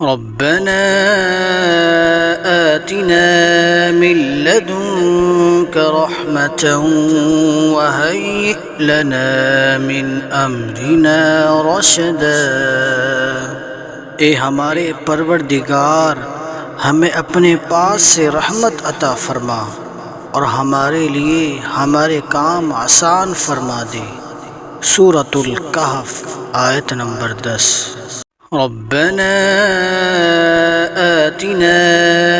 ربنا آتنا من لدنك رحمة وهيئ لنا من أمرنا رشدا۔ اے ہمارے پروردگار، ہمیں اپنے پاس سے رحمت عطا فرما اور ہمارے لیے ہمارے کام آسان فرما دے۔ سورۃ الکہف آیت نمبر 10۔ ربنا آتنا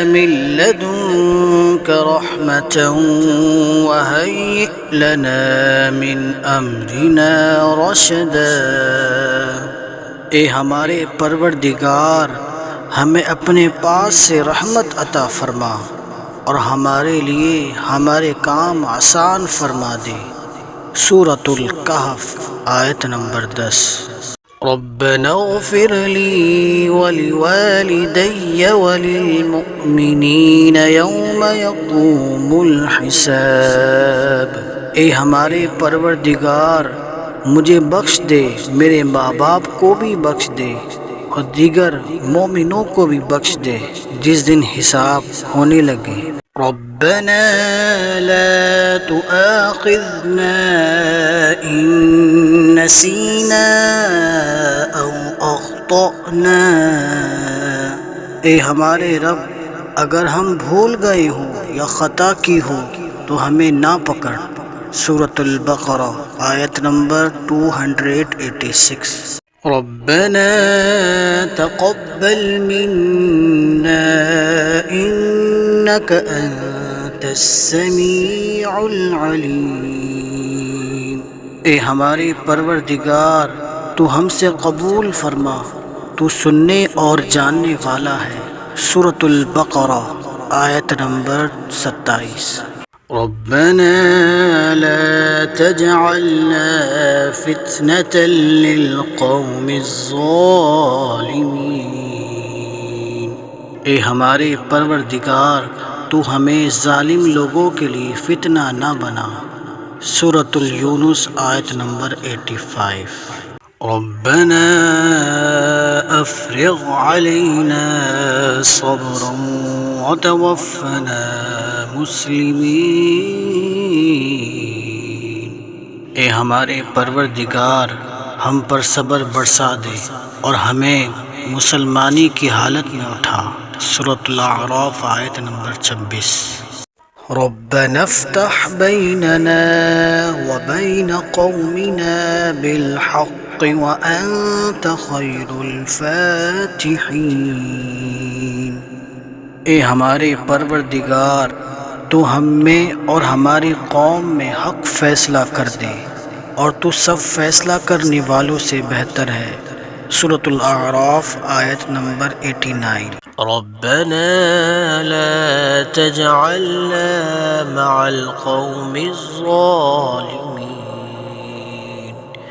من لدنك رحمة وهيئ لنا من أمرنا رشدا۔ اے ہمارے پروردگار، ہمیں اپنے پاس سے رحمت عطا فرما اور ہمارے لیے ہمارے کام آسان فرما دے۔ سورۃ الکہف آیت نمبر 10۔ ربنا اغفر لي ولوالدي وللمؤمنين يوم يقوم الحساب۔ اے ہمارے پروردگار، مجھے بخش دے، میرے ماں باپ کو بھی بخش دے اور دیگر مومنوں کو بھی بخش دے جس دن حساب ہونے لگے۔ ربنا لا تؤاخذنا إن نسينا أو أخطأنا۔ اے ہمارے رب، اگر ہم بھول گئے ہوں یا خطا کی ہو تو ہمیں نہ پکڑ۔ سورۃ البقرہ آیت نمبر 286۔ ربنا تقبل منا إنك أنت السميع العليم۔ اے ہمارے پروردگار، تو ہم سے قبول فرما، تو سننے اور جاننے والا ہے۔ سورۃ البقرہ آیت نمبر 27۔ ربنا لا تجعلنا فتنة للقوم الظالمين۔ اے ہمارے پروردگار، تو ہمیں ظالم لوگوں کے لیے فتنہ نہ بنا۔ سورۃ یونس آیت نمبر 85۔ ربنا افرغ علينا صبرا وتوفنا مسلمین۔ اے ہمارے پروردگار، ہم پر صبر برسا دے اور ہمیں مسلمانی کی حالت میں اٹھا۔ سورۃ الاعراف آیت نمبر 26۔ ربنا افتح بيننا وبين قومنا بالحق وأنت خير الفاتحين۔ اے ہمارے پروردگار، تو ہم میں اور ہماری قوم میں حق فیصلہ کر دے اور تو سب فیصلہ کرنے والوں سے بہتر ہے۔ سورۃ الاعراف آیت نمبر 89۔ ربنا لا تجعلنا مع القوم الظالمين۔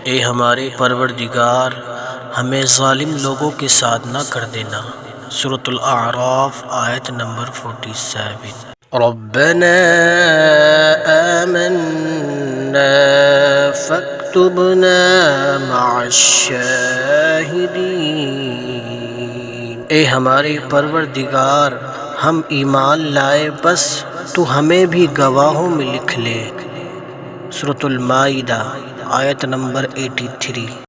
اے ہمارے پروردگار، ہمیں ظالم لوگوں کے ساتھ نہ کر دینا۔ سورۃ الاعراف آیت نمبر 47۔ ربنا آمنا فاكتبنا مع الشاہدین۔ اے ہمارے پروردگار، ہم ایمان لائے، بس تو ہمیں بھی گواہوں میں لکھ لے۔ سورۃ المائدہ آیت نمبر 83۔